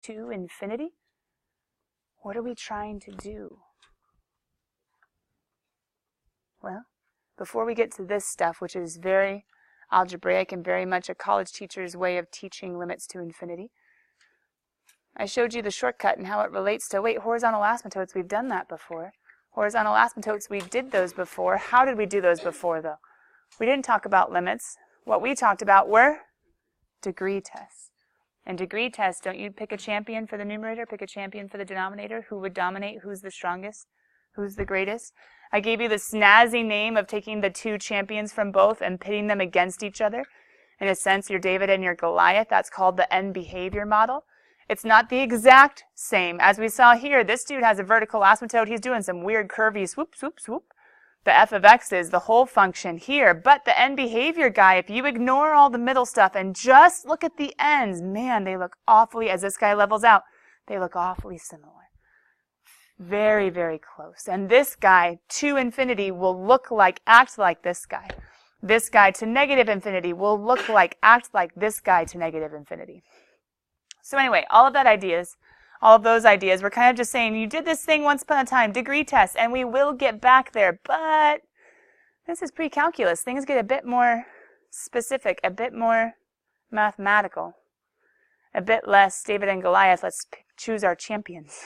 to infinity? What are we trying to do? Well, before we get to this stuff, which is very algebraic and very much a college teacher's way of teaching limits to infinity, I showed you the shortcut and how it relates to, wait, horizontal asymptotes, we've done that before. Horizontal asymptotes, we did those before. How did we do those before, though? We didn't talk about limits. What we talked about were degree tests. And degree tests, don't you pick a champion for the numerator, pick a champion for the denominator? Who would dominate? Who's the strongest? Who's the greatest? I gave you the snazzy name of taking the two champions from both and pitting them against each other. In a sense, you're David and you're Goliath. That's called the end behavior model. It's not the exact same. As we saw here, this dude has a vertical asymptote. He's doing some weird curvy swoop, swoop, swoop. The f of x is the whole function here. But the end behavior guy, if you ignore all the middle stuff and just look at the ends, man, they look awfully, as this guy levels out, they look awfully similar. Very, very close. And this guy to infinity will look like, act like this guy. This guy to negative infinity will look like, act like this guy to negative infinity. So anyway, all of those ideas, we're kind of just saying, you did this thing once upon a time, degree test, and we will get back there, but this is pre-calculus. Things get a bit more specific, a bit more mathematical, a bit less David and Goliath. Let's choose our champions.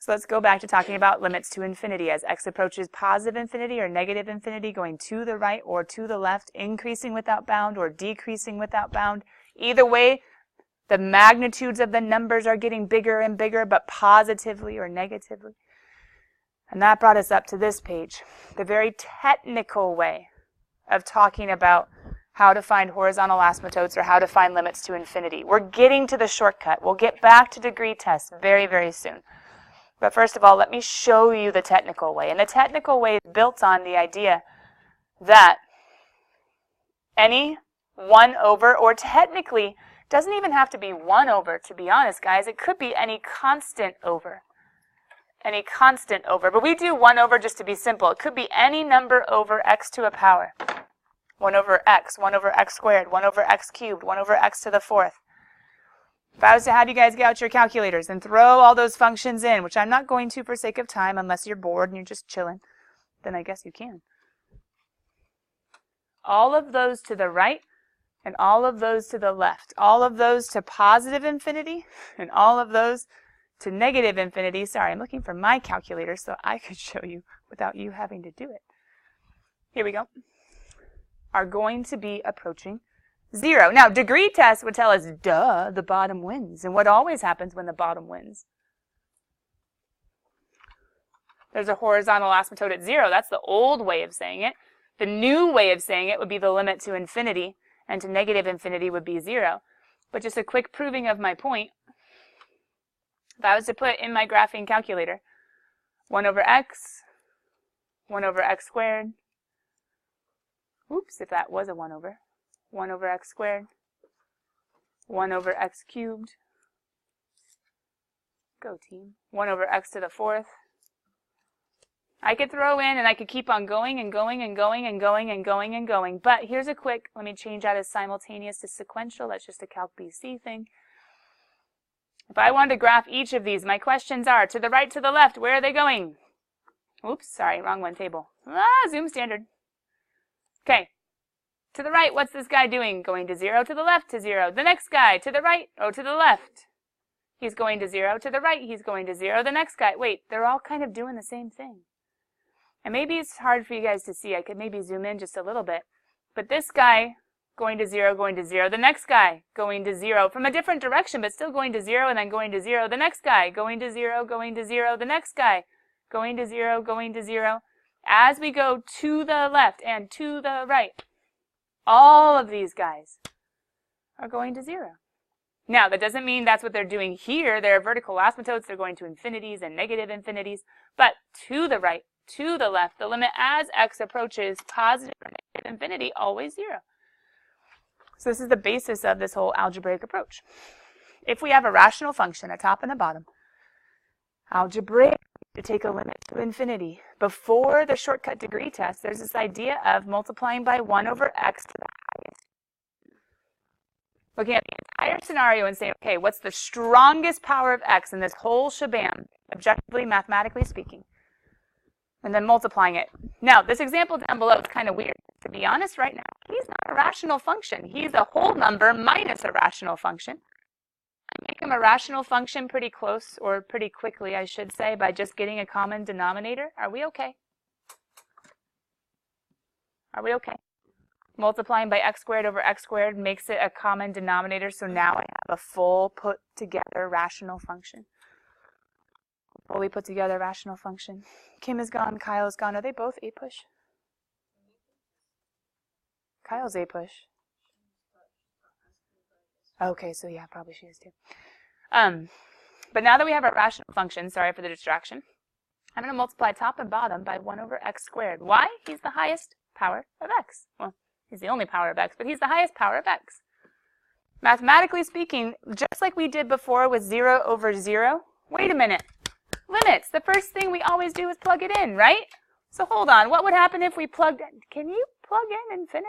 So let's go back to talking about limits to infinity. As x approaches positive infinity or negative infinity, going to the right or to the left, increasing without bound or decreasing without bound. Either way, the magnitudes of the numbers are getting bigger and bigger, but positively or negatively. And that brought us up to this page, the very technical way of talking about how to find horizontal asymptotes or how to find limits to infinity. We're getting to the shortcut. We'll get back to degree tests very, very soon. But first of all, let me show you the technical way. And the technical way is built on the idea that any 1 over, or technically, doesn't even have to be 1 over, to be honest, guys. It could be any constant over. Any constant over. But we do 1 over just to be simple. It could be any number over x to a power. 1 over x squared, 1 over x cubed, 1 over x to the 4th. If I was to have you guys get out your calculators and throw all those functions in, which I'm not going to for sake of time unless you're bored and you're just chilling, then I guess you can. All of those to the right and all of those to the left. All of those to positive infinity and all of those to negative infinity. Sorry, I'm looking for my calculator so I could show you without you having to do it. Here we go. Are going to be approaching 0. Now, degree test would tell us, duh, the bottom wins. And what always happens when the bottom wins? There's a horizontal asymptote at 0. That's the old way of saying it. The new way of saying it would be the limit to infinity, and to negative infinity would be 0. But just a quick proving of my point, if I was to put in my graphing calculator 1 over x squared, oops, if that was a 1 over x squared, 1 over x cubed, go team, 1 over x to the 4th. I could throw in and I could keep on going and going and going and going and going and going. But here's a quick, let me change out of simultaneous to sequential. That's just a Calc BC thing. If I wanted to graph each of these, my questions are, to the right, to the left, where are they going? Oops, sorry, wrong one table. Zoom standard. Okay. To the right, what's this guy doing? Going to 0, to the left, to 0. The next guy, to the right, oh, to the left. He's going to 0, to the right, he's going to 0. The next guy, wait, they're all kind of doing the same thing. And maybe it's hard for you guys to see. I could maybe zoom in just a little bit. But this guy going to 0, going to 0. The next guy going to 0 from a different direction, but still going to 0 and then going to 0. The next guy going to 0, going to 0. The next guy going to 0, going to 0. As we go to the left and to the right, all of these guys are going to 0. Now, that doesn't mean that's what they're doing here. They're vertical asymptotes. They're going to infinities and negative infinities. But to the right, to the left, the limit as x approaches positive or negative infinity, always 0. So this is the basis of this whole algebraic approach. If we have a rational function, a top and a bottom, algebraic to take a limit to infinity. Before the shortcut degree test, there's this idea of multiplying by 1 over x to the highest. looking at the entire scenario and saying, okay, what's the strongest power of x in this whole shebang, objectively, mathematically speaking, and then multiplying it. Now, this example down below is kind of weird. To be honest, right now, he's not a rational function. He's a whole number minus a rational function. I make him a rational function pretty close, or pretty quickly, I should say, by just getting a common denominator. Are we okay? Are we okay? Multiplying by x squared over x squared makes it a common denominator, so now I have a full put together rational function. Fully put together rational function. Kim is gone, Kyle is gone. Are they both A push? Kyle's A push. Okay, so yeah, probably she is too. But now that we have our rational function, sorry for the distraction, I'm going to multiply top and bottom by 1 over x squared. Why? He's the highest power of x. Well, he's the only power of x, but he's the highest power of x. Mathematically speaking, just like we did before with 0 over 0, wait a minute. Limits, the first thing we always do is plug it in, right? So hold on, what would happen if we plugged in? Can you plug in infinity?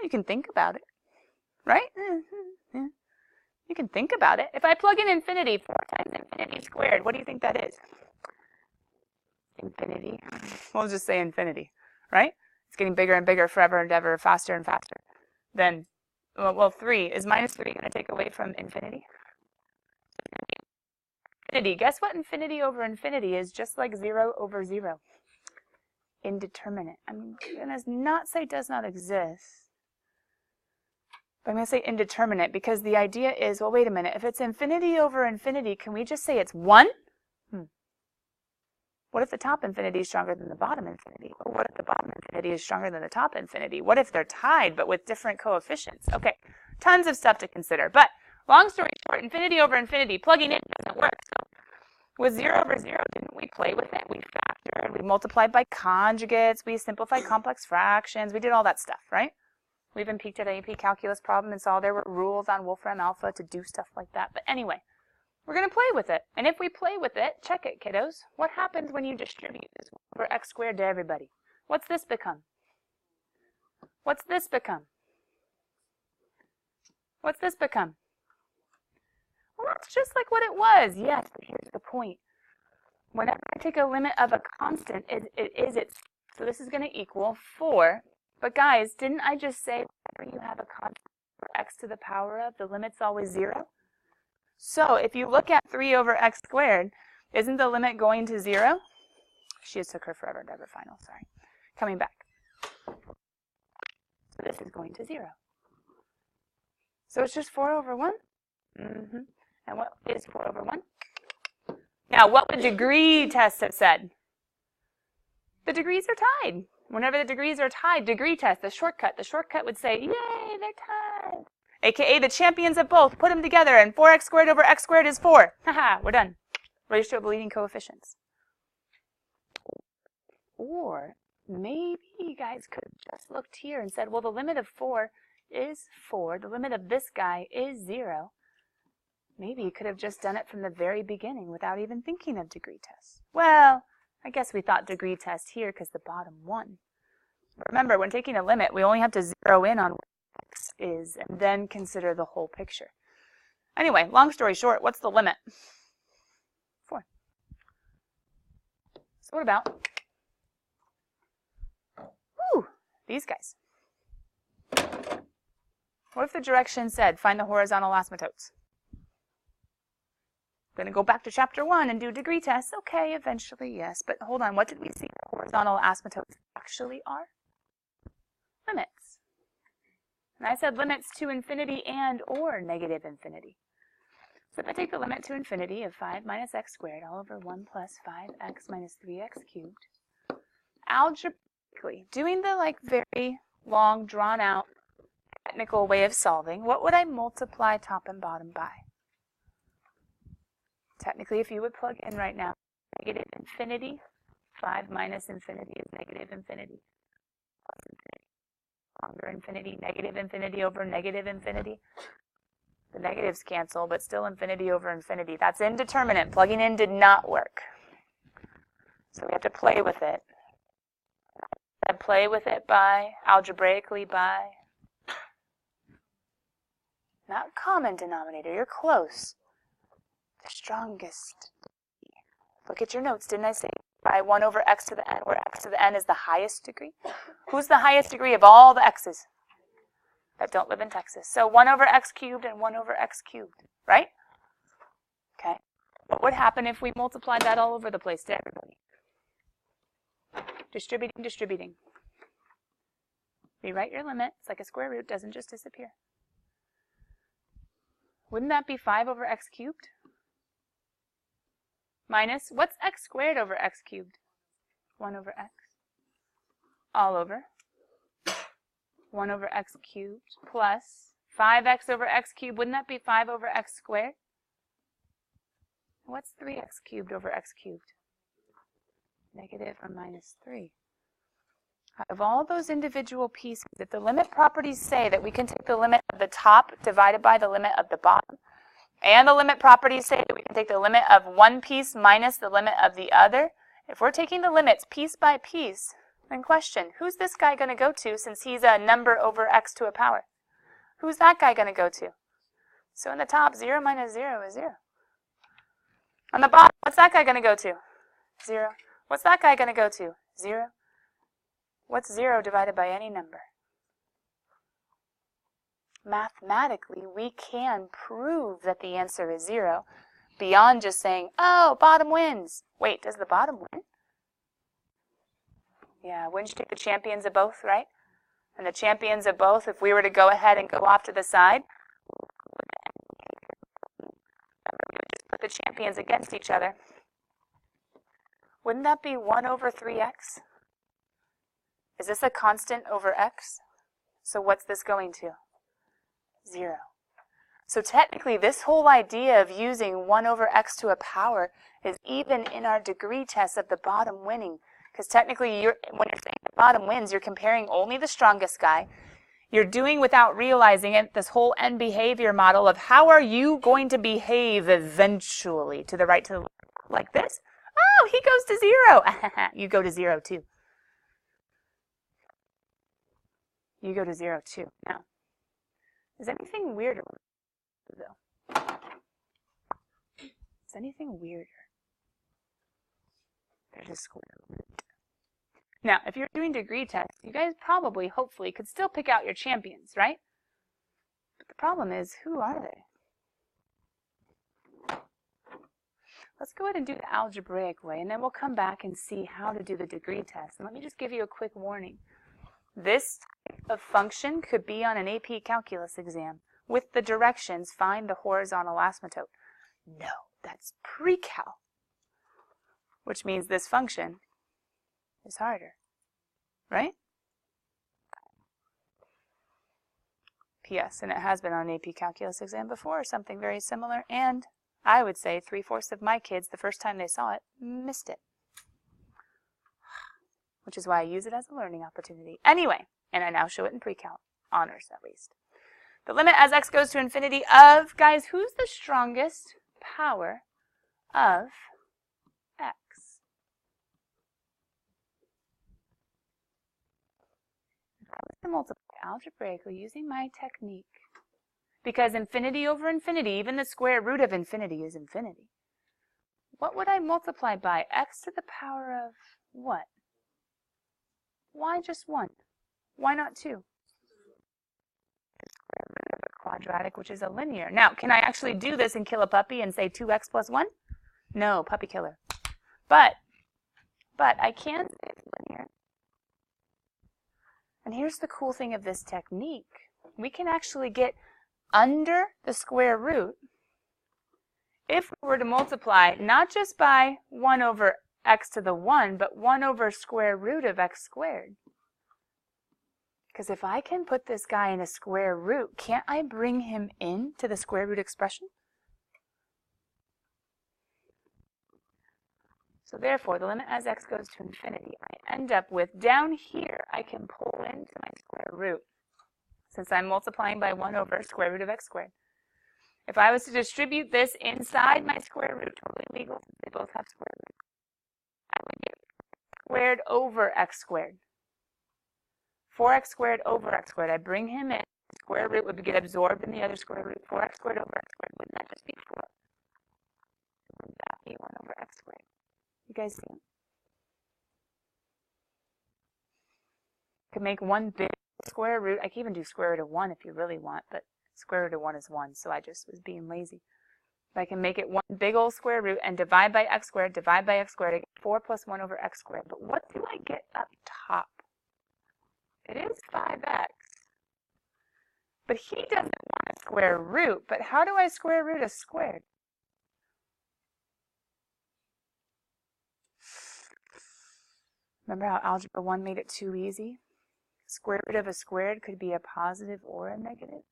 You can think about it, right? Yeah. You can think about it. If I plug in infinity, 4 times infinity squared, what do you think that is? Infinity. We'll just say infinity, right? It's getting bigger and bigger forever and ever, faster and faster. Then, well, 3. Is minus 3 going to take away from infinity? Infinity. Guess what infinity over infinity is? Just like 0 over 0. Indeterminate. I'm going to not say does not exist. But I'm going to say indeterminate because the idea is, well, wait a minute. If it's infinity over infinity, can we just say it's 1? What if the top infinity is stronger than the bottom infinity? Or what if the bottom infinity is stronger than the top infinity? What if they're tied but with different coefficients? Okay, tons of stuff to consider. But long story short, infinity over infinity, plugging in doesn't work. So with 0 over 0, didn't we play with it? We factored, we multiplied by conjugates, we simplified complex fractions, we did all that stuff, right? We even peeked at an AP calculus problem and saw there were rules on Wolfram alpha to do stuff like that. But anyway, we're going to play with it. And if we play with it, check it, kiddos. What happens when you distribute this over x squared to everybody? What's this become? What's this become? What's this become? Well, it's just like what it was. Yes, but here's the point. Whenever I take a limit of a constant, so this is going to equal 4. But guys, didn't I just say whenever you have a constant for x to the power of, the limit's always 0? So if you look at 3 over x squared, isn't the limit going to 0? She just took her forever and ever final, sorry. Coming back. So this is going to 0. So it's just 4 over 1? And what is 4 over 1? Now, what would degree test have said? The degrees are tied. Whenever the degrees are tied, degree test, the shortcut would say, yay, they're tied. AKA the champions of both. Put them together, and 4x squared over x squared is 4. Haha, we're done. Ratio of leading coefficients. Or maybe you guys could have just looked here and said, well, the limit of 4 is 4. The limit of this guy is 0. Maybe you could have just done it from the very beginning without even thinking of degree test. Well, I guess we thought degree test here because the bottom one. Remember, when taking a limit, we only have to zero in on what x is and then consider the whole picture. Anyway, long story short, what's the limit? 4. So what about these guys? What if the direction said, find the horizontal asymptotes? Going to go back to chapter 1 and do degree tests. Okay, eventually, yes. But hold on, what did we see the horizontal asymptotes actually are? Limits. And I said limits to infinity and or negative infinity. So if I take the limit to infinity of 5 minus x squared all over 1 plus 5x minus 3x cubed, algebraically, doing the very long, drawn-out, technical way of solving, what would I multiply top and bottom by? Technically, if you would plug in right now, negative infinity, 5 minus infinity is negative infinity. Plus infinity, longer infinity, negative infinity over negative infinity. The negatives cancel, but still infinity over infinity. That's indeterminate. Plugging in did not work. So we have to play with it. And play with it by, algebraically by, Not common denominator, you're close. The strongest. Look at your notes, didn't I say by 1 over x to the n, where x to the n is the highest degree? Who's the highest degree of all the x's that don't live in Texas? So 1 over x cubed and 1 over x cubed, right? Okay. What would happen if we multiplied that all over the place to everybody? Distributing, distributing. Rewrite your limit. It's like a square root, doesn't just disappear. Wouldn't that be 5 over x cubed? Minus, what's x squared over x cubed? 1 over x. All over 1 over x cubed plus 5x over x cubed. Wouldn't that be 5 over x squared? What's 3x cubed over x cubed? Negative or minus 3. Out of all those individual pieces, if the limit properties say that we can take the limit of the top divided by the limit of the bottom, and the limit properties say that we can take the limit of one piece minus the limit of the other, if we're taking the limits piece by piece, then question, who's this guy going to go to since he's a number over x to a power? Who's that guy going to go to? So in the top, 0 minus 0 is 0. On the bottom, what's that guy going to go to? 0. What's that guy going to go to? 0. What's 0 divided by any number? Mathematically, we can prove that the answer is 0 beyond just saying, oh, bottom wins. Wait, does the bottom win? Yeah, wouldn't you take the champions of both, right? And the champions of both, if we were to go ahead and go off to the side, we would just put the champions against each other. Wouldn't that be 1 over 3x? Is this a constant over x? So what's this going to? 0. So technically, this whole idea of using 1 over x to a power is even in our degree test of the bottom winning. Because technically, when you're saying the bottom wins, you're comparing only the strongest guy. You're doing, without realizing it, this whole end behavior model of how are you going to behave eventually to the right, to the left, like this. Oh, he goes to 0. You go to 0 too. You go to 0 too. Now, is anything weirder, though? Is anything weirder? There's a square root. Now, if you're doing degree tests, you guys probably, hopefully, could still pick out your champions, right? But the problem is, who are they? Let's go ahead and do the algebraic way, and then we'll come back and see how to do the degree test. And let me just give you a quick warning. This type of function could be on an AP calculus exam. With the directions, find the horizontal asymptote. No, that's pre-cal, which means this function is harder, right? P.S. And it has been on an AP calculus exam before, or something very similar, and I would say 3/4 of my kids, the first time they saw it, missed it. Which is why I use it as a learning opportunity. Anyway, and I now show it in pre-cal, honors at least. The limit as x goes to infinity of, guys, who's the strongest power of x? If I was to multiply algebraically using my technique, because infinity over infinity, even the square root of infinity is infinity, what would I multiply by? X to the power of what? Why just 1? Why not 2? The square root of a quadratic, which is a linear. Now, can I actually do this and kill a puppy and say 2x plus 1? No, puppy killer. But I can say it's linear. And here's the cool thing of this technique. We can actually get under the square root if we were to multiply not just by 1 over x to the 1, but 1 over square root of x squared. Because if I can put this guy in a square root, can't I bring him into the square root expression? So therefore, the limit as x goes to infinity, I end up with, down here, I can pull into my square root, since I'm multiplying by 1 over square root of x squared. If I was to distribute this inside my square root, totally legal, since they both have square roots, I would get squared over x squared. 4x squared over x squared. I bring him in square root would get absorbed in the other square root. 4x squared over x squared. Wouldn't that just be 4? Wouldn't that be 1 over x squared? You guys see? Could make one big square root. I can even do square root of 1 if you really want, but square root of 1 is 1, so I just was being lazy. But I can make it one big old square root and divide by x squared, divide by x squared. I get 4 plus 1 over x squared. But what do I get up top? It is 5x. But he doesn't want a square root. But how do I square root a squared? Remember how Algebra 1 made it too easy? Square root of a squared could be a positive or a negative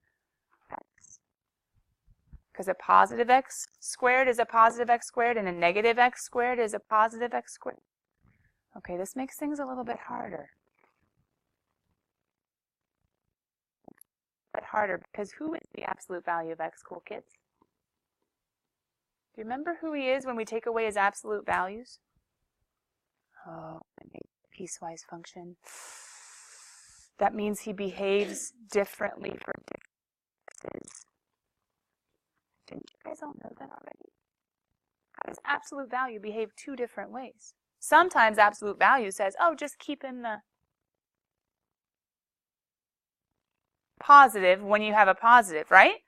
x. Because a positive x squared is a positive x squared, and a negative x squared is a positive x squared. Okay, this makes things a little bit harder. Because who is the absolute value of x, cool kids? Do you remember who he is when we take away his absolute values? Oh, piecewise function. That means he behaves differently for differences. Didn't you guys all know that already? How does absolute value behave two different ways? Sometimes absolute value says, oh, just keep in the positive when you have a positive, right?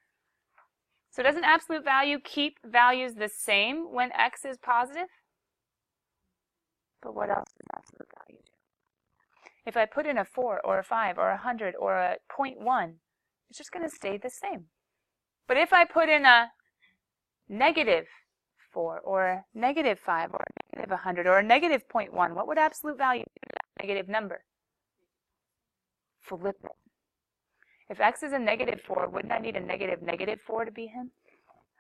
So doesn't absolute value keep values the same when x is positive? But what else does absolute value do? If I put in a 4 or a 5 or a 100 or a 0.1, it's just going to stay the same. But if I put in a negative 4 or a negative 5 or a negative 100 or a negative 0.1, what would absolute value do to that negative number? Flip it. If x is a negative 4, wouldn't I need a negative 4 to be him?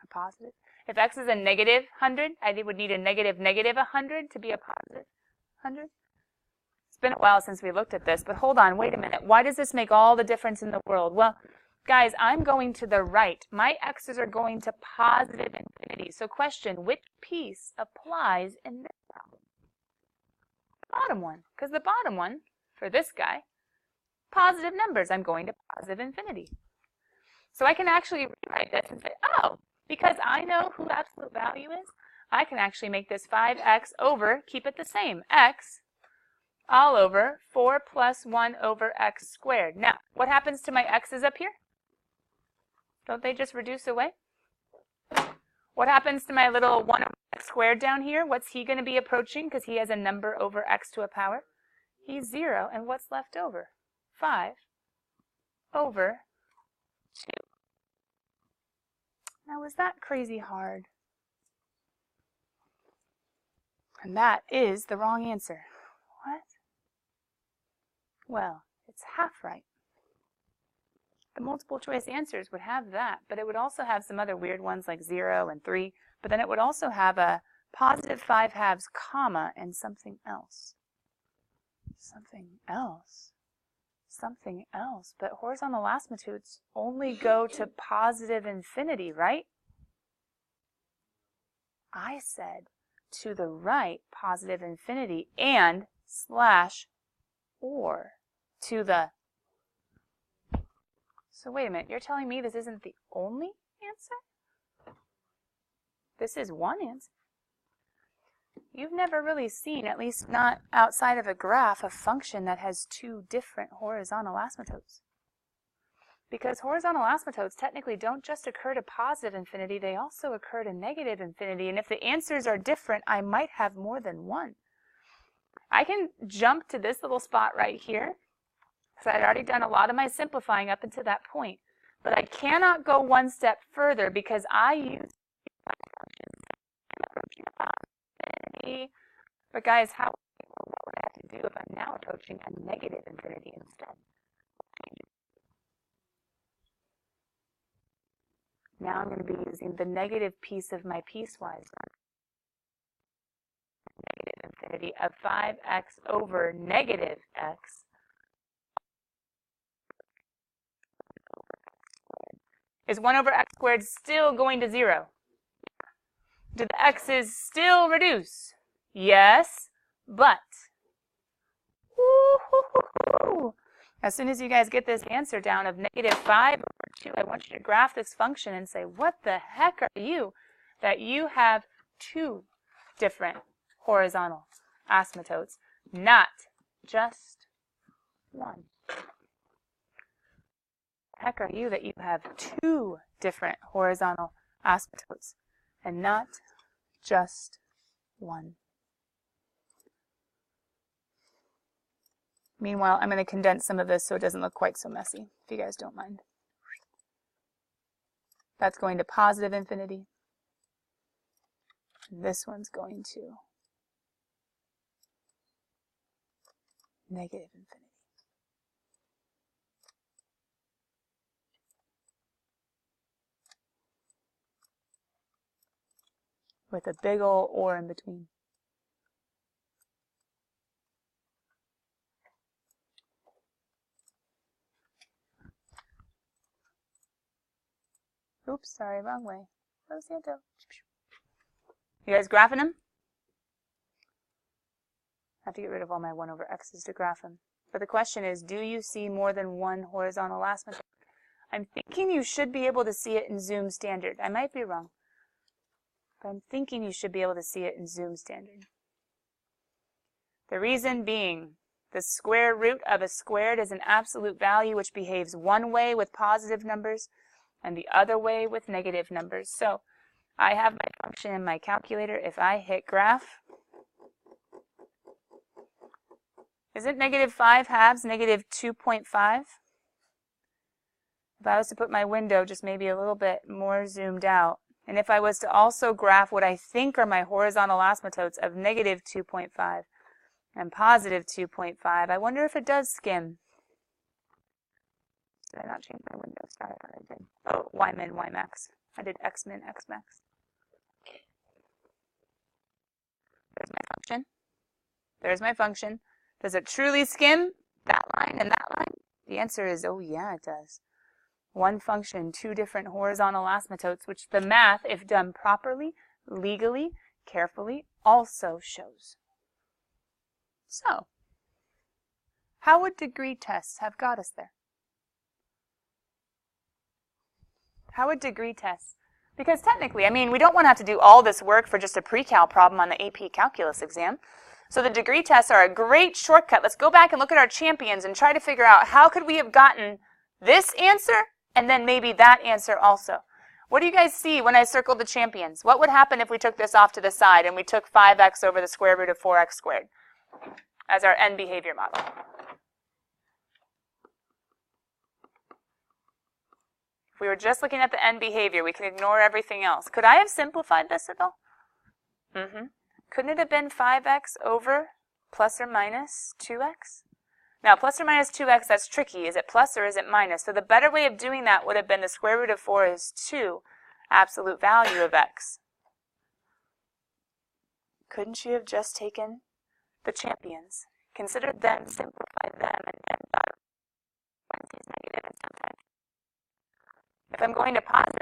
A positive. If x is a negative 100, I would need a negative 100 to be a positive 100. It's been a while since we looked at this, but hold on, wait a minute. Why does this make all the difference in the world? Well, guys, I'm going to the right. My x's are going to positive infinity. So question, which piece applies in this problem? The bottom one, because the bottom one, for this guy, positive numbers, I'm going to positive infinity. So I can actually rewrite this and say, oh, because I know who absolute value is, I can actually make this 5x over, keep it the same, x all over 4 plus 1 over x squared. Now, what happens to my x's up here? Don't they just reduce away? What happens to my little 1 over x squared down here? What's he going to be approaching because he has a number over x to a power? He's 0, and what's left over? 5 over 2. Now, was that crazy hard? And that is the wrong answer. What? Well, it's half right. The multiple choice answers would have that, but it would also have some other weird ones like 0 and 3, but then it would also have a positive 5 halves, comma, and something else. Something else. Something else. But horizontal asymptotes only go to positive infinity, right? I said to the right, positive infinity, and slash or to the... So wait a minute, you're telling me this isn't the only answer? This is one answer. You've never really seen, at least not outside of a graph, a function that has two different horizontal asymptotes. Because horizontal asymptotes technically don't just occur to positive infinity, they also occur to negative infinity. And if the answers are different, I might have more than one. I can jump to this little spot right here, because I'd already done a lot of my simplifying up until that point. But I cannot go one step further because I use infinity. But guys, what would I have to do if I'm now approaching a negative infinity instead? Now I'm going to be using the negative piece of my piecewise. Negative infinity of 5x over negative x. Is 1 over x squared still going to 0? Do the x's still reduce? Yes, but As soon as you guys get this answer down of -5 over 2, I want you to graph this function and say, what the heck are you that you have 2 different horizontal asymptotes, not just 1? Heck are you that you have 2 different horizontal asymptotes and not just 1? Meanwhile, I'm going to condense some of this so it doesn't look quite so messy, if you guys don't mind. That's going to positive infinity. And this one's going to negative infinity. With a big ol' or in between. Oops, sorry, wrong way. Where's Santo? You guys graphing them? I have to get rid of all my 1 over x's to graph them. But the question is, do you see more than 1 horizontal asymptote? I'm thinking you should be able to see it in Zoom Standard. I might be wrong. But I'm thinking you should be able to see it in Zoom Standard. The reason being, the square root of a squared is an absolute value which behaves one way with positive numbers and the other way with negative numbers. So I have my function in my calculator. If I hit graph, isn't -5 halves -2.5? If I was to put my window just maybe a little bit more zoomed out, and if I was to also graph what I think are my horizontal asymptotes of -2.5 and +2.5, I wonder if it does skim. Did I not change my window? Sorry, I thought I did. Oh, y min, y max. I did x min, x max. There's my function. There's my function. Does it truly skim that line and that line? The answer is, oh yeah, it does. One function, 2 different horizontal asymptotes, which the math, if done properly, legally, carefully, also shows. So, how would degree tests have got us there? How would degree tests? Because technically, I mean, we don't want to have to do all this work for just a pre-cal problem on the AP Calculus exam. So the degree tests are a great shortcut. Let's go back and look at our champions and try to figure out how could we have gotten this answer and then maybe that answer also. What do you guys see when I circled the champions? What would happen if we took this off to the side and we took 5x over the square root of 4x squared as our end behavior model? If we were just looking at the end behavior, we can ignore everything else. Could I have simplified this at all? Couldn't it have been 5x over plus or minus 2x? Now, plus or minus 2x, that's tricky. Is it plus or is it minus? So the better way of doing that would have been the square root of 4 is 2, absolute value of x. Couldn't you have just taken the champions, considered them, simplified them, and then thought one is negative and sometimes? If I'm going to positive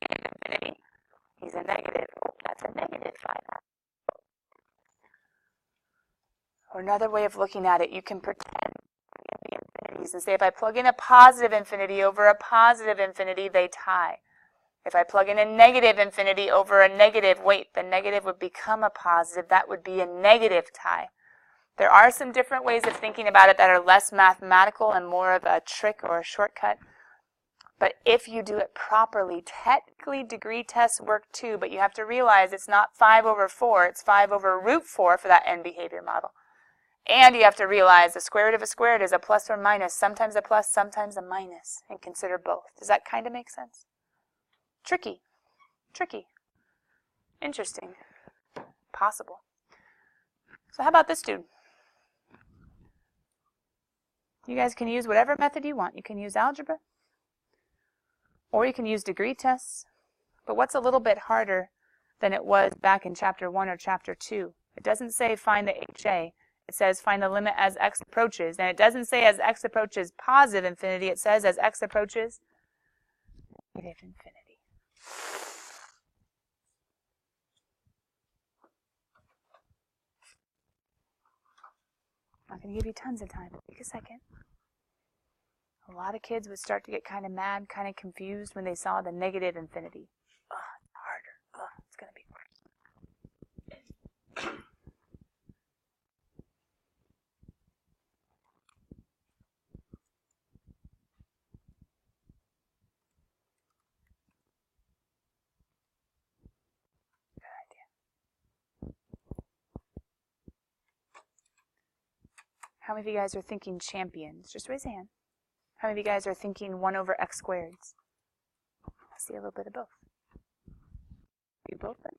infinity, he's a negative. Oh, that's a negative 5x. Or another way of looking at it, you can pretend the infinities and say if I plug in a positive infinity over a positive infinity, they tie. If I plug in a negative infinity over a negative, wait, the negative would become a positive. That would be a negative tie. There are some different ways of thinking about it that are less mathematical and more of a trick or a shortcut. But if you do it properly, technically degree tests work too, but you have to realize it's not 5 over 4, it's 5 over root 4 for that end behavior model. And you have to realize the square root of a squared is a plus or minus, sometimes a plus, sometimes a minus, and consider both. Does that kind of make sense? Tricky. Tricky. Interesting. Possible. So how about this dude? You guys can use whatever method you want. You can use algebra, or you can use degree tests. But what's a little bit harder than it was back in chapter 1 or chapter 2? It doesn't say find the HA. It says find the limit as x approaches. And it doesn't say as x approaches positive infinity. It says as x approaches negative infinity. not going to give you tons of time. Take a second. A lot of kids would start to get kind of mad, kind of confused when they saw the negative infinity. Oh, it's harder. Oh, it's going to be worse. Good idea. How many of you guys are thinking champions? Just raise a hand. How many of you guys are thinking 1 over x squared? I see a little bit of both. You both then?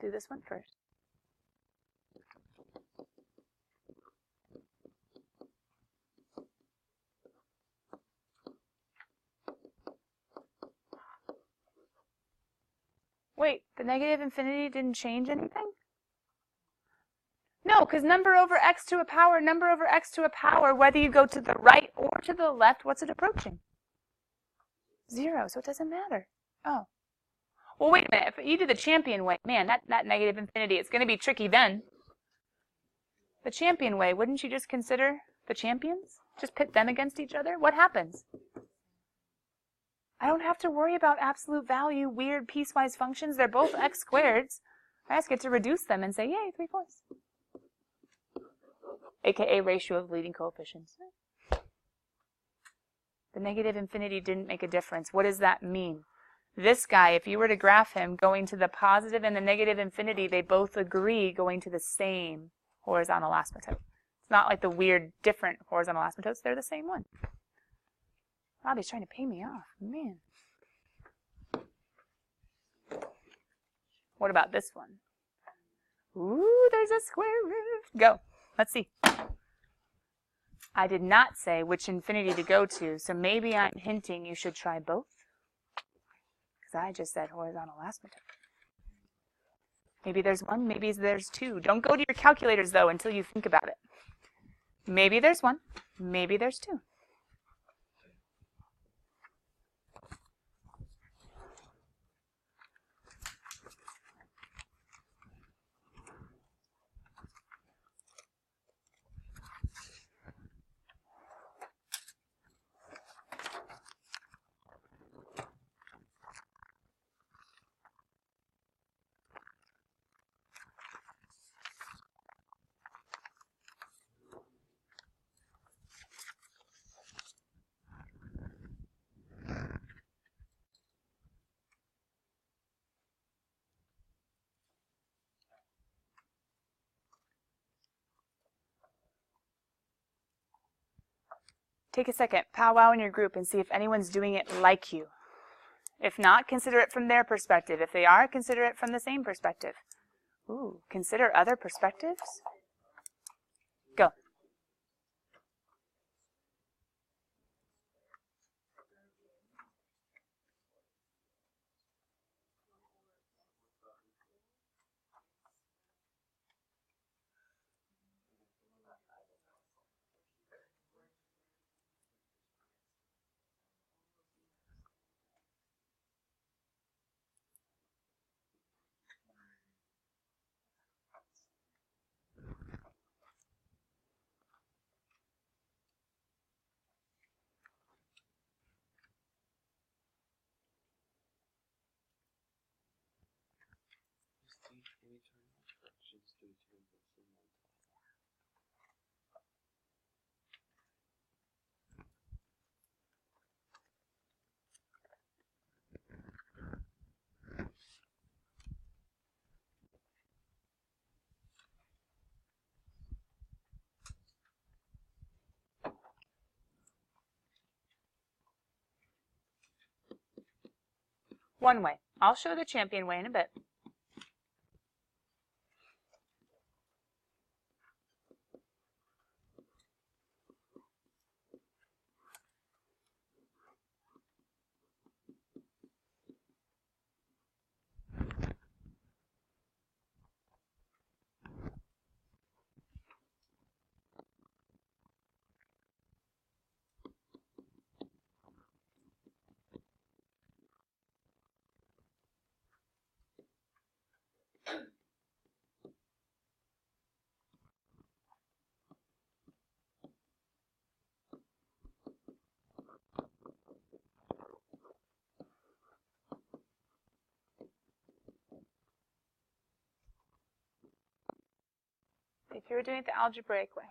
Do this one first. Wait, the negative infinity didn't change anything? No, because number over x to a power, whether you go to the right or to the left, what's it approaching? 0, so it doesn't matter. Oh. Well, wait a minute. If you do the champion way, man, that negative infinity, it's going to be tricky then. The champion way, wouldn't you just consider the champions? Just pit them against each other? What happens? I don't have to worry about absolute value, weird piecewise functions. They're both x squareds. I just get to reduce them and say, yay, 3/4. AKA ratio of leading coefficients. The negative infinity didn't make a difference. What does that mean? This guy, if you were to graph him going to the positive and the negative infinity, they both agree going to the same horizontal asymptote. It's not like the weird different horizontal asymptotes. They're the same one. Robbie's trying to pay me off. Man. What about this one? Ooh, there's a square root. Go. Let's see. I did not say which infinity to go to, so maybe I'm hinting you should try both. Because I just said horizontal asymptote. Maybe there's 1, maybe there's 2. Don't go to your calculators, though, until you think about it. Maybe there's 1, maybe there's 2. Take a second, powwow in your group and see if anyone's doing it like you. If not, consider it from their perspective. If they are, consider it from the same perspective. Ooh, consider other perspectives? Go. One way. I'll show the champion way in a bit. if you were doing it the algebraic way.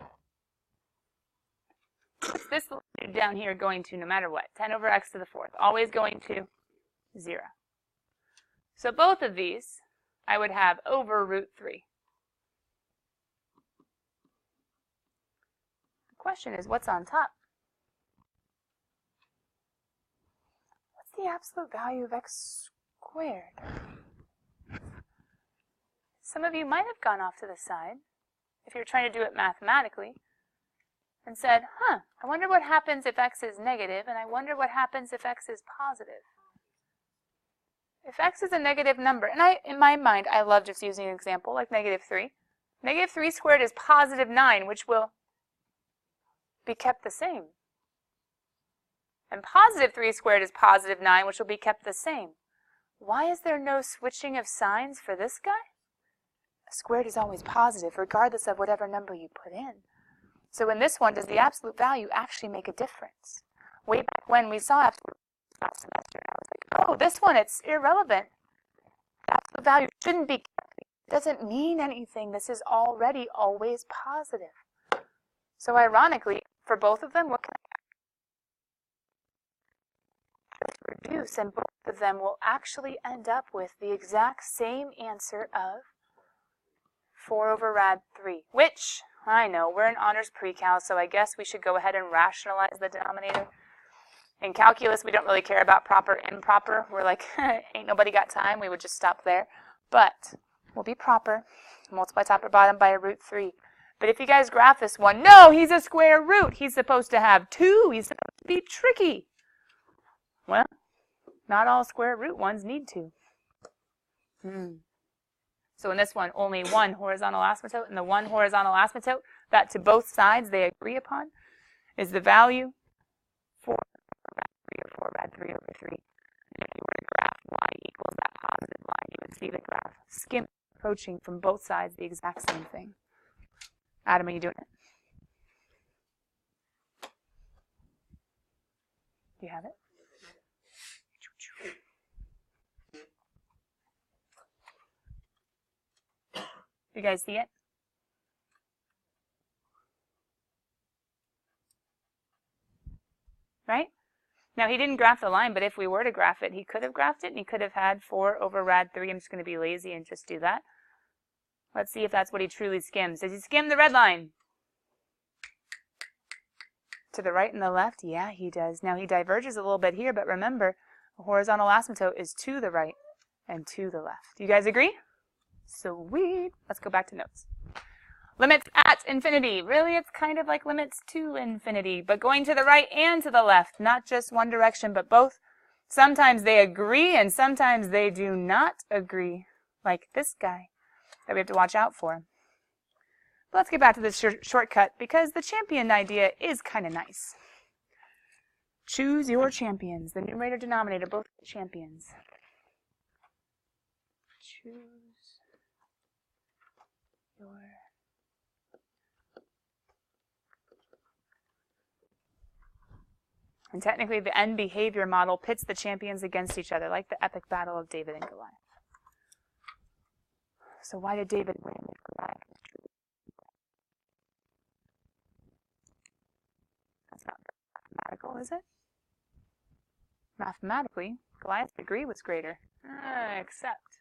What's this down here going to no matter what? 10 over x to the fourth, always going to 0. So both of these I would have over root 3. The question is, what's on top? What's the absolute value of x squared? Some of you might have gone off to the side, if you're trying to do it mathematically, and said, I wonder what happens if x is negative, and I wonder what happens if x is positive. If x is a negative number, and in my mind, I love just using an example like negative 3. Negative 3 squared is positive 9, which will be kept the same. And positive 3 squared is positive 9, which will be kept the same. Why is there no switching of signs for this guy? A squared is always positive, regardless of whatever number you put in. So in this one, does the absolute value actually make a difference? Way back when we saw absolute last semester, I was like, oh, this one, it's irrelevant. The absolute value shouldn't be kept. It doesn't mean anything. This is already always positive. So ironically, for both of them, what can I reduce? And both of them will actually end up with the exact same answer of 4 over rad 3, which, I know, we're in honors pre-cal, so I guess we should go ahead and rationalize the denominator. In calculus, we don't really care about proper, improper. We're like, ain't nobody got time. We would just stop there. But we'll be proper. Multiply top or bottom by a root 3. But if you guys graph this one, no, he's a square root. He's supposed to have 2. He's supposed to be tricky. Well, not all square root ones need to. So in this one, only one horizontal asymptote, and the one horizontal asymptote that to both sides they agree upon is the value 4 rad 3 or 4 rad 3 over 3. And if you were to graph y equals that positive line, you would see the graph skim approaching from both sides the exact same thing. Adam, are you doing it? Do you have it? You guys see it? Right? Now, he didn't graph the line, but if we were to graph it, he could have graphed it, and he could have had 4 over rad 3. I'm just going to be lazy and just do that. Let's see if that's what he truly skims. Does he skim the red line? To the right and the left? Yeah, he does. Now, he diverges a little bit here, but remember, a horizontal asymptote is to the right and to the left. Do you guys agree? Sweet. Let's go back to notes. Limits at infinity. Really, it's kind of like limits to infinity, but going to the right and to the left, not just one direction, but both. Sometimes they agree, and sometimes they do not agree, like this guy that we have to watch out for. But let's get back to this shortcut, because the champion idea is kind of nice. Choose your champions. The numerator, denominator, both champions. Choose your And technically, the end behavior model pits the champions against each other, like the epic battle of David and Goliath. So why did David win with Goliath? That's not mathematical, is it? Mathematically, Goliath's degree was greater. Except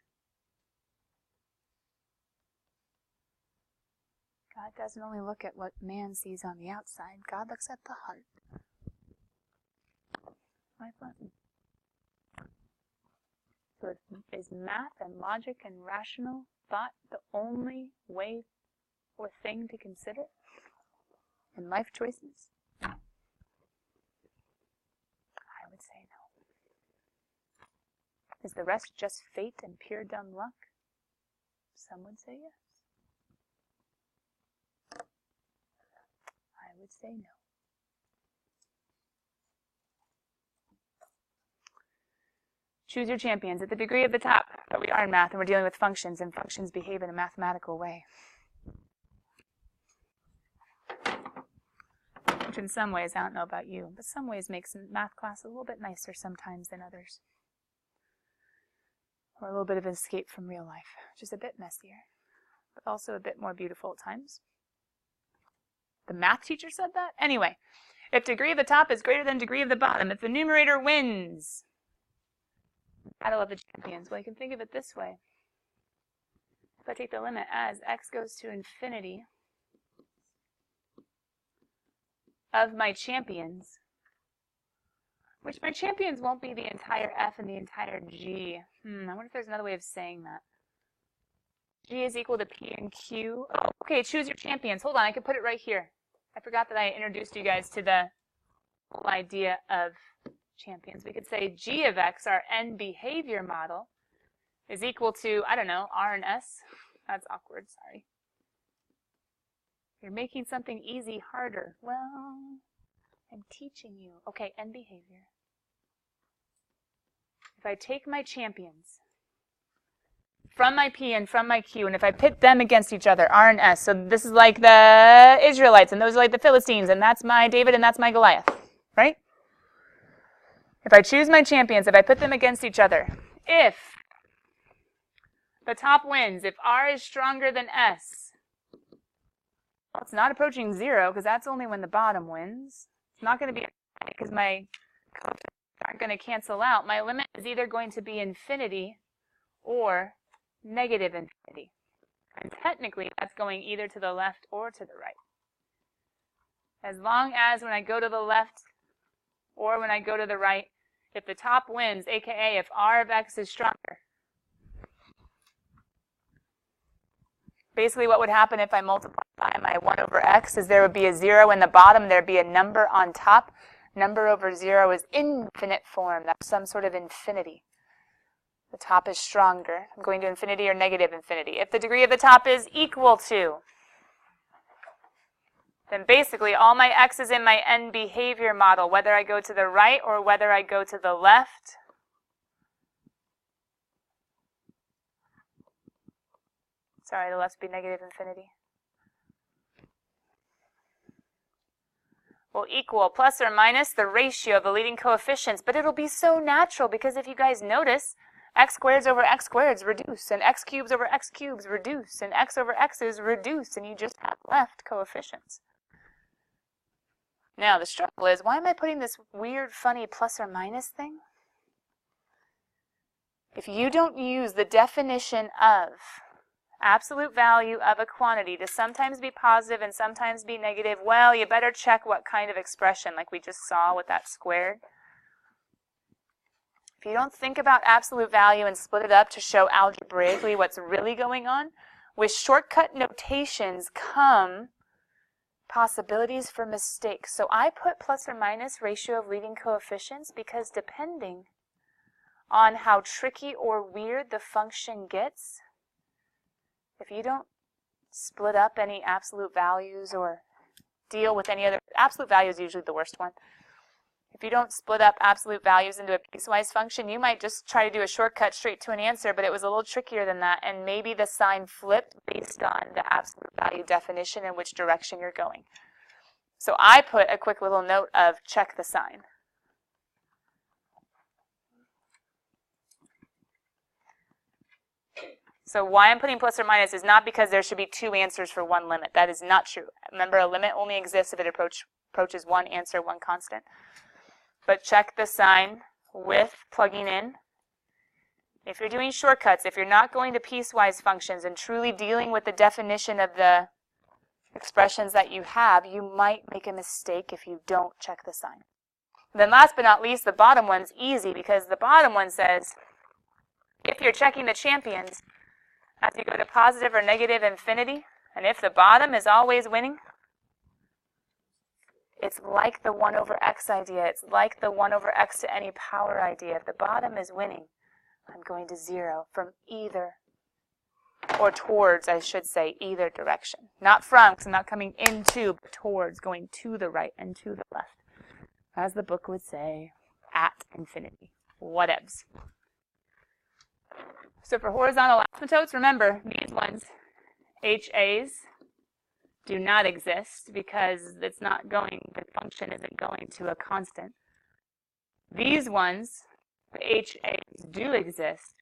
God doesn't only look at what man sees on the outside. God looks at the heart. My fun. So is math and logic and rational thought the only way or thing to consider in life choices? I would say no. Is the rest just fate and pure dumb luck? Some would say yes. I would say no. Choose your champions at the degree of the top. But we are in math, and we're dealing with functions, and functions behave in a mathematical way. Which in some ways, I don't know about you, but some ways makes math class a little bit nicer sometimes than others. Or a little bit of an escape from real life, just a bit messier, but also a bit more beautiful at times. The math teacher said that? Anyway, if degree of the top is greater than degree of the bottom, if the numerator wins, battle of the champions. Well, you can think of it this way. If I take the limit as x goes to infinity of my champions, which my champions won't be the entire f and the entire g. I wonder if there's another way of saying that. G is equal to P and Q. Oh, okay, choose your champions. Hold on, I can put it right here. I forgot that I introduced you guys to the whole idea of champions. We could say G of X, our end behavior model, is equal to, I don't know, R and S. That's awkward, sorry. You're making something easy harder. Well, I'm teaching you. Okay, end behavior. If I take my champions from my P and from my Q, and if I pit them against each other, R and S, so this is like the Israelites, and those are like the Philistines, and that's my David, and that's my Goliath, right? If I choose my champions, if I put them against each other, if the top wins, if R is stronger than S, well, it's not approaching 0, because that's only when the bottom wins. It's not going to be, because my coefficients aren't going to cancel out. My limit is either going to be infinity or negative infinity. And technically, that's going either to the left or to the right. As long as when I go to the left or when I go to the right, if the top wins, aka if R of X is stronger, basically what would happen if I multiply by my 1 over X is there would be a 0 in the bottom, there'd be a number on top. Number over 0 is infinite form. That's some sort of infinity. The top is stronger. I'm going to infinity or negative infinity. If the degree of the top is equal to, then basically all my x's in my end behavior model, whether I go to the right or whether I go to the left, sorry, the left would be negative infinity, will equal plus or minus the ratio of the leading coefficients. But it'll be so natural because if you guys notice, x squareds over x squareds reduce, and x cubes over x cubes reduce, and x over x's reduce, and you just have left coefficients. Now, the struggle is, why am I putting this weird, funny plus or minus thing? If you don't use the definition of absolute value of a quantity to sometimes be positive and sometimes be negative, well, you better check what kind of expression, like we just saw with that squared. If you don't think about absolute value and split it up to show algebraically what's really going on, with shortcut notations come possibilities for mistakes. So I put plus or minus ratio of leading coefficients because depending on how tricky or weird the function gets, if you don't split up any absolute values or deal with any other, absolute value is usually the worst one. If you don't split up absolute values into a piecewise function, you might just try to do a shortcut straight to an answer, but it was a little trickier than that, and maybe the sign flipped based on the absolute value definition and which direction you're going. So I put a quick little note of check the sign. So why I'm putting plus or minus is not because there should be 2 answers for one limit. That is not true. Remember, a limit only exists if it approaches one answer, one constant. But check the sign with plugging in. If you're doing shortcuts, if you're not going to piecewise functions and truly dealing with the definition of the expressions that you have, you might make a mistake if you don't check the sign. Then last but not least, the bottom one's easy because the bottom one says, if you're checking the champions, as you go to positive or negative infinity, and if the bottom is always winning, it's like the 1 over x idea. It's like the 1 over x to any power idea. If the bottom is winning, I'm going to 0 from either, or towards, I should say, either direction. Not from, because I'm not coming into, but towards, going to the right and to the left. As the book would say, at infinity. Whatevs. So for horizontal asymptotes, remember, these ones, HAs, do not exist because it's not going, the function isn't going to a constant. These ones, the HAs, do exist.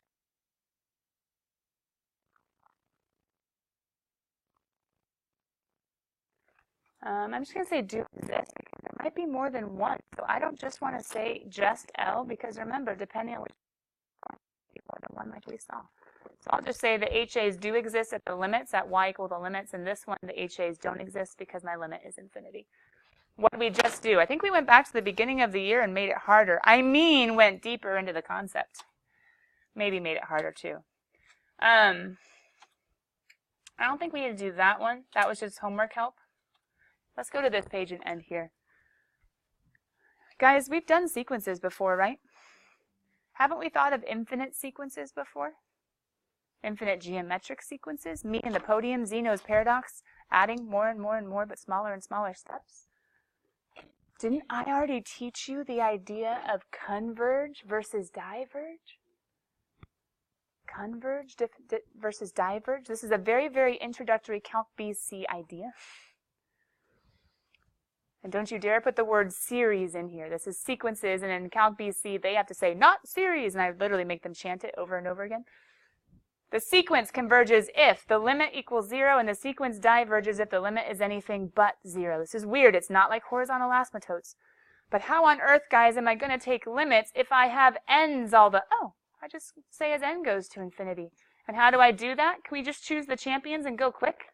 I'm just going to say do exist because there might be more than one. So I don't just want to say just L because remember, depending on which one, more than one like we saw. So I'll just say the HAs do exist at the limits at y equal the limits, and this one the HAs don't exist because my limit is infinity. What did we just do? I think we went back to the beginning of the year and made it harder. I mean, went deeper into the concept. Maybe made it harder too. I don't think we need to do that one. That was just homework help. Let's go to this page and end here. Guys, we've done sequences before, right? Haven't we thought of infinite sequences before? Infinite geometric sequences? Me and the podium, Zeno's paradox, adding more and more and more, but smaller and smaller steps. Didn't I already teach you the idea of converge versus diverge? Converge versus diverge. This is a very, very introductory Calc BC idea. And don't you dare put the word series in here. This is sequences, and in Calc BC, they have to say, not series, and I literally make them chant it over and over again. The sequence converges if the limit equals 0, and the sequence diverges if the limit is anything but 0. This is weird. It's not like horizontal asymptotes. But how on earth, guys, am I going to take limits if I have n's all the... Oh, I just say as n goes to infinity. And how do I do that? Can we just choose the champions and go quick?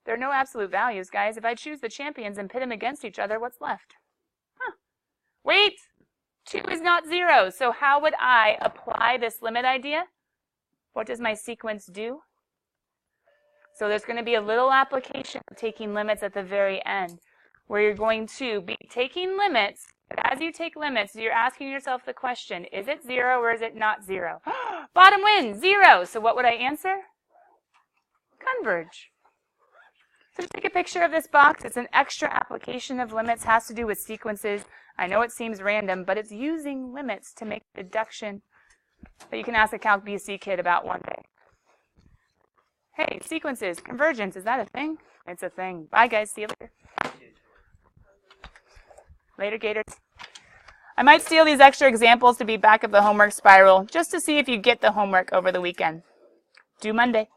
There are no absolute values, guys. If I choose the champions and pit them against each other, what's left? Wait! 2 is not 0. So how would I apply this limit idea? What does my sequence do? So there's going to be a little application of taking limits at the very end, where you're going to be taking limits. But as you take limits, you're asking yourself the question, is it 0 or is it not 0? Bottom wins, 0. So what would I answer? Converge. So take a picture of this box. It's an extra application of limits, has to do with sequences. I know it seems random, but it's using limits to make a deduction that you can ask a Calc BC kid about one day. Hey, sequences, convergence, is that a thing? It's a thing. Bye, guys. See you later. Later, Gators. I might steal these extra examples to be back of the homework spiral just to see if you get the homework over the weekend. Due Monday.